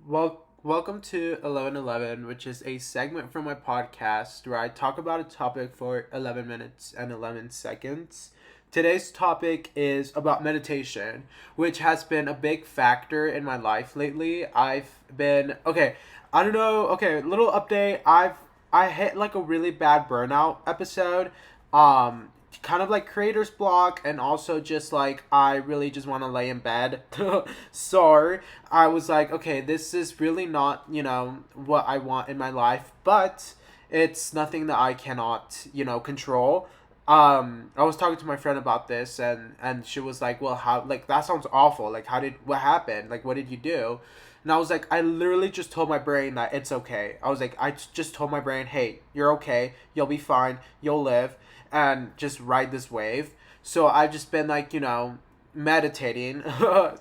Welcome to 1111, which is a segment from my podcast where I talk about a topic for 11 minutes and 11 seconds. Today's topic is about meditation, which has been a big factor in my life lately. I don't know, little update. I hit like a really bad burnout episode. Um Kind of like creator's block, and also just like I really just want to lay in bed. So I was like, okay, this is really not, what I want in my life, but it's nothing that I cannot, control. I was talking to my friend about this, and she was like, well, how, like, that sounds awful. Like, what happened? Like, what did you do? And I was like, I literally just told my brain that it's okay. I was like, just told my brain, hey, you're okay. You'll be fine. You'll live, and just ride this wave. So I've just been like, meditating. I'm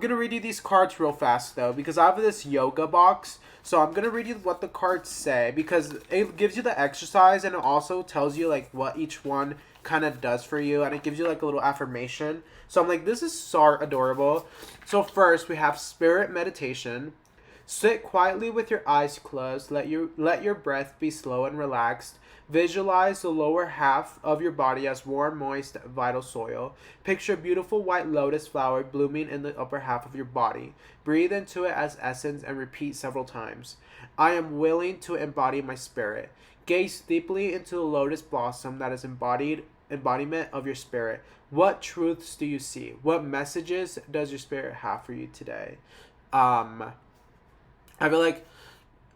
gonna read you these cards real fast though, because I have this yoga box. So I'm gonna read you what the cards say, because it gives you the exercise, and it also tells you like what each one kind of does for you, and it gives you like a little affirmation. So I'm like, this is so adorable. So first we have spirit meditation. Sit quietly with your eyes closed. Let your breath be slow and relaxed. Visualize the lower half of your body as warm, moist, vital soil. Picture a beautiful white lotus flower blooming in the upper half of your body. Breathe into it as essence and repeat several times. I am willing to embody my spirit. Gaze deeply into the lotus blossom that is embodiment of your spirit. What truths do you see? What messages does your spirit have for you today? Um I feel like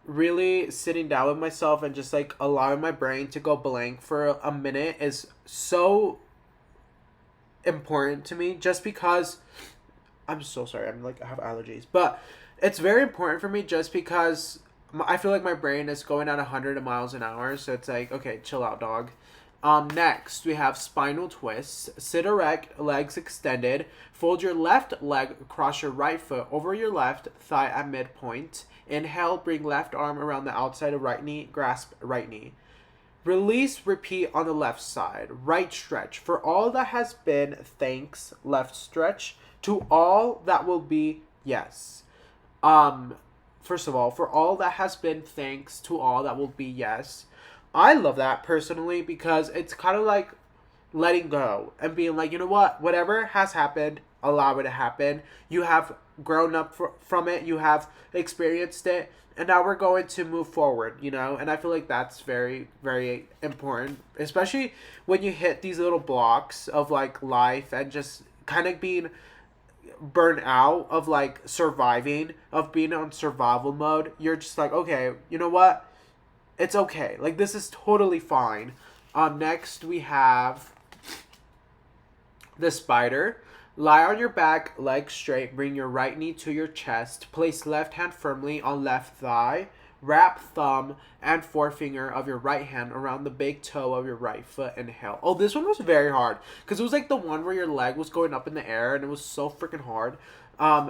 really sitting down with myself and just like allowing my brain to go blank for a minute is so important to me, just because I'm so sorry, I have allergies, but it's very important for me just because I feel like my brain is going at 100 miles an hour, so it's like, okay, chill out, dog. Next, we have spinal twists. Sit erect, legs extended. Fold your left leg across your right foot over your left thigh at midpoint. Inhale, bring left arm around the outside of right knee, grasp right knee. Release, repeat on the left side. Right stretch. For all that has been, thanks. Left stretch. To all that will be, yes. Um, First of all, for all that has been, thanks. To all that will be, yes. I love that personally, because it's kind of like letting go and being like, you know what, whatever has happened, allow it to happen. You have grown up from it, you have experienced it, and now we're going to move forward, and I feel like that's very, very important, especially when you hit these little blocks of like life and just kind of being burnt out of like surviving, of being on survival mode. You're just like, okay, you know what, it's okay. Like, this is totally fine. Next we have the spider. Lie on your back, legs straight. Bring your right knee to your chest. Place left hand firmly on left thigh. Wrap thumb and forefinger of your right hand around the big toe of your right foot. Inhale. Oh, this one was very hard, because it was like the one where your leg was going up in the air, and it was so freaking hard.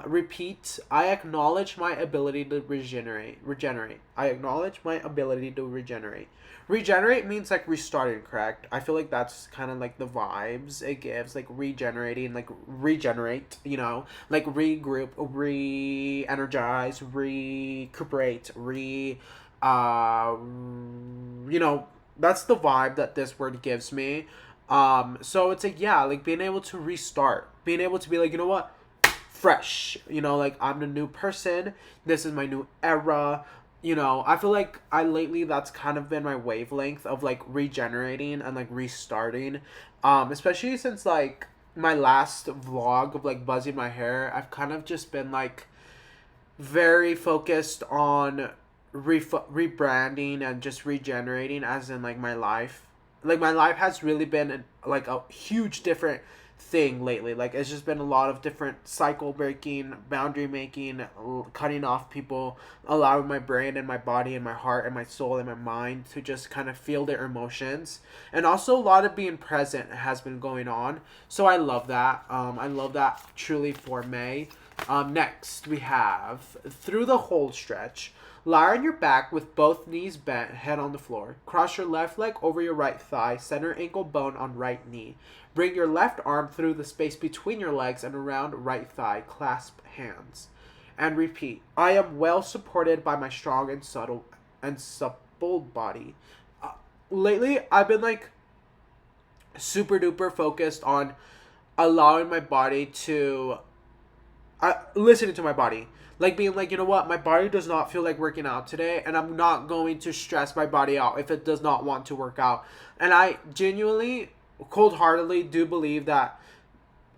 Repeat. I acknowledge my ability to regenerate. I acknowledge my ability to regenerate. Regenerate means like restarting, correct? I feel like that's kind of like the vibes it gives, like regenerating, like regenerate, like regroup, re-energize, recuperate, uh, you know, that's the vibe that this word gives me. So it's like, yeah, like being able to restart, being able to be like, you know what, fresh, like I'm the new person, this is my new era. I feel like I lately, that's kind of been my wavelength of like regenerating and like restarting. Especially since like my last vlog of like buzzing my hair, I've kind of just been like very focused on rebranding and just regenerating, as in like my life. Like, my life has really been like a huge different thing lately. Like, it's just been a lot of different cycle breaking, boundary making, cutting off people, allowing my brain and my body and my heart and my soul and my mind to just kind of feel their emotions. And also a lot of being present has been going on. So I love that. I love that truly for May. Next, we have through the whole stretch. Lie on your back with both knees bent, head on the floor. Cross your left leg over your right thigh, center ankle bone on right knee. Bring your left arm through the space between your legs and around right thigh. Clasp hands. and repeat. I am well supported by my strong and supple body. Uh, Lately, I've been like super duper focused on allowing my body to listening to my body, like being like, you know what, my body does not feel like working out today, and I'm not going to stress my body out if it does not want to work out. And I genuinely, cold-heartedly do believe that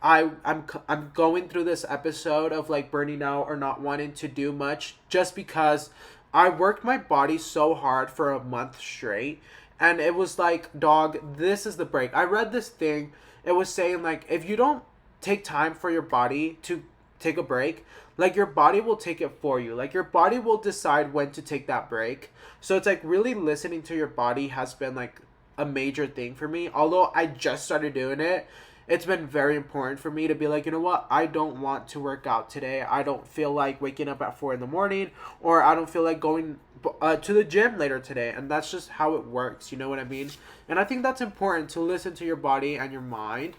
I'm going through this episode of like burning out or not wanting to do much just because I worked my body so hard for a month straight, and it was like, dog, this is the break. I read this thing. It was saying like, if you don't take time for your body to take a break, like your body will take it for you. Like your body will decide when to take that break. So it's like really listening to your body has been like a major thing for me. Although I just started doing it, it's been very important for me to be like, you know what, I don't want to work out today. I don't feel like waking up at 4 in the morning, or I don't feel like going to the gym later today. And that's just how it works. You know what I mean? And I think that's important, to listen to your body and your mind.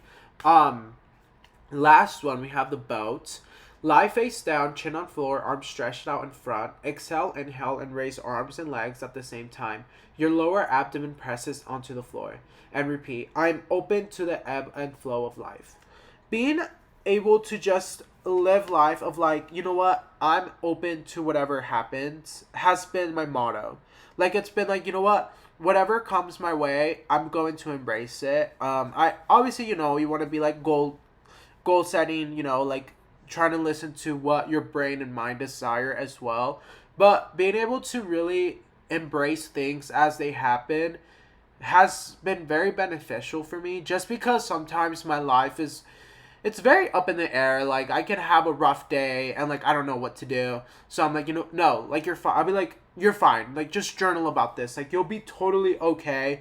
Last one, we have the boat. Lie face down, chin on floor, arms stretched out in front. Exhale, inhale, and raise arms and legs at the same time. Your lower abdomen presses onto the floor. And repeat, I'm open to the ebb and flow of life. Being able to just live life of like, you know what, I'm open to whatever happens has been my motto. Like it's been like, you know what, whatever comes my way, I'm going to embrace it. I obviously, you know, you want to be like goal setting, you know, like trying to listen to what your brain and mind desire as well. But being able to really embrace things as they happen has been very beneficial for me, just because sometimes my life is, it's very up in the air. Like I can have a rough day and like I don't know what to do. So I'm like, you know, no, like you're fine. I'll be like, you're fine. Like just journal about this. Like you'll be totally okay.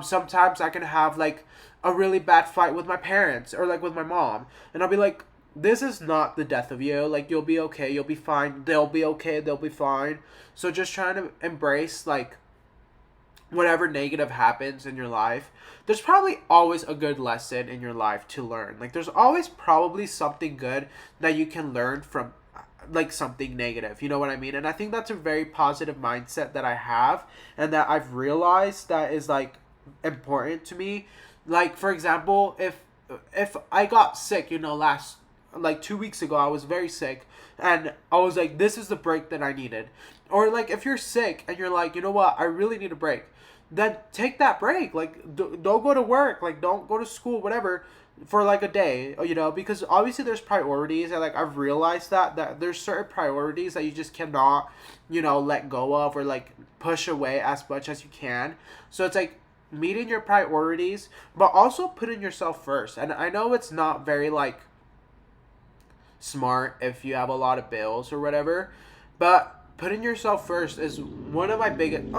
Sometimes I can have like a really bad fight with my parents or like with my mom, and I'll be like, this is not the death of you. Like you'll be okay. You'll be fine. They'll be okay. They'll be fine. So just trying to embrace like whatever negative happens in your life. There's probably always a good lesson in your life to learn. Like there's always probably something good that you can learn from like something negative. You know what I mean? And I think that's a very positive mindset that I have, and that I've realized that is like important to me. Like for example, if I got sick, you know, last like 2 weeks ago, I was very sick, and I was like, this is the break that I needed. Or like if you're sick and you're like, you know what, I really need a break, then take that break. Like don't go to work, like don't go to school, whatever, for like a day, you know, because obviously there's priorities, and like I've realized that there's certain priorities that you just cannot, you know, let go of or like push away as much as you can. So it's like meeting your priorities, but also putting yourself first. And I know it's not very like smart if you have a lot of bills or whatever, but putting yourself first is one of my biggest,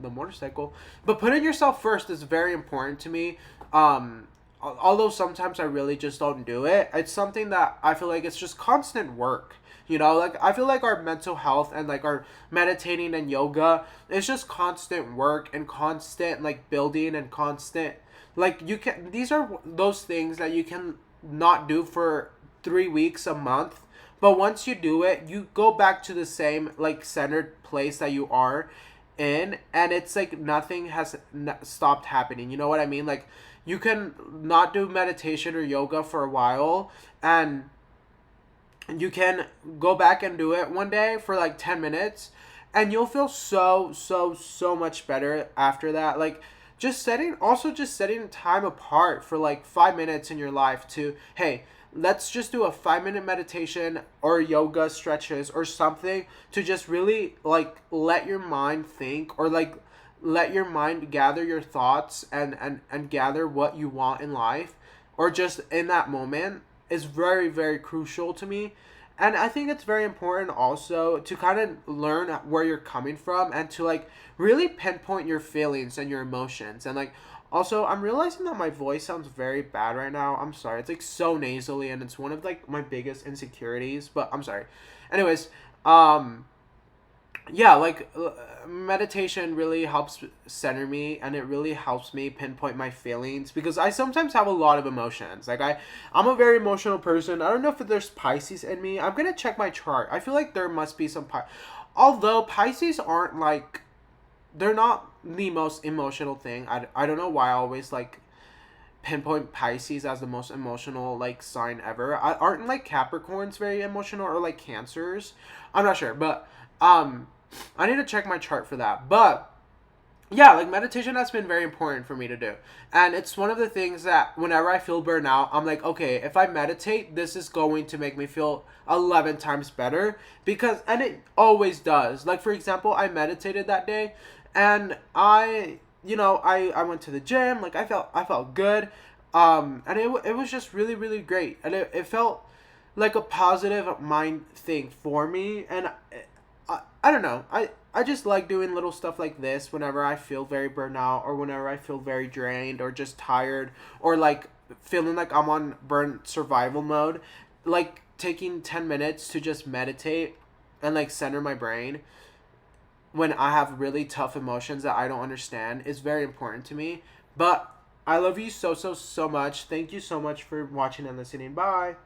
the motorcycle, but putting yourself first is very important to me. Although sometimes I really just don't do it, it's something that I feel like it's just constant work. You know, like I feel like our mental health and like our meditating and yoga, it's just constant work and constant like building and constant, like you can, these are those things that you can not do for 3 weeks, a month, but once you do it, you go back to the same like centered place that you are in, and it's like nothing has stopped happening. You know what I mean? Like you can not do meditation or yoga for a while, and you can go back and do it one day for like 10 minutes, and you'll feel so much better after that. Like just setting time apart for like 5 minutes in your life to, hey, let's just do a 5 minute meditation or yoga stretches or something, to just really like let your mind think, or like let your mind gather your thoughts and gather what you want in life, or just in that moment, is very, very crucial to me. And I think it's very important also to kind of learn where you're coming from, and to like really pinpoint your feelings and your emotions. And like also, I'm realizing that my voice sounds very bad right now. I'm sorry. It's like so nasally, and it's one of like my biggest insecurities, but I'm sorry. Anyways, yeah, like meditation really helps center me, and it really helps me pinpoint my feelings because I sometimes have a lot of emotions. Like I'm a very emotional person. I don't know if there's Pisces in me. I'm gonna check my chart. I feel like there must be some although Pisces aren't like, they're not the most emotional thing. I don't know why I always like pinpoint Pisces as the most emotional like sign ever. Aren't like Capricorns very emotional, or like Cancers? I'm not sure, but um I need to check my chart for that. But yeah, like meditation has been very important for me to do. And it's one of the things that whenever I feel burnout, I'm like, okay, if I meditate, this is going to make me feel 11 times better. Because, and it always does. Like, for example, I meditated that day, and I went to the gym, like I felt good. And it was just really, really great. And it felt like a positive mind thing for me. And I don't know. I just like doing little stuff like this whenever I feel very burnt out, or whenever I feel very drained or just tired, or like feeling like I'm on burnt survival mode. Like taking 10 minutes to just meditate and like center my brain when I have really tough emotions that I don't understand is very important to me. But I love you so, so, so much. Thank you so much for watching and listening. Bye.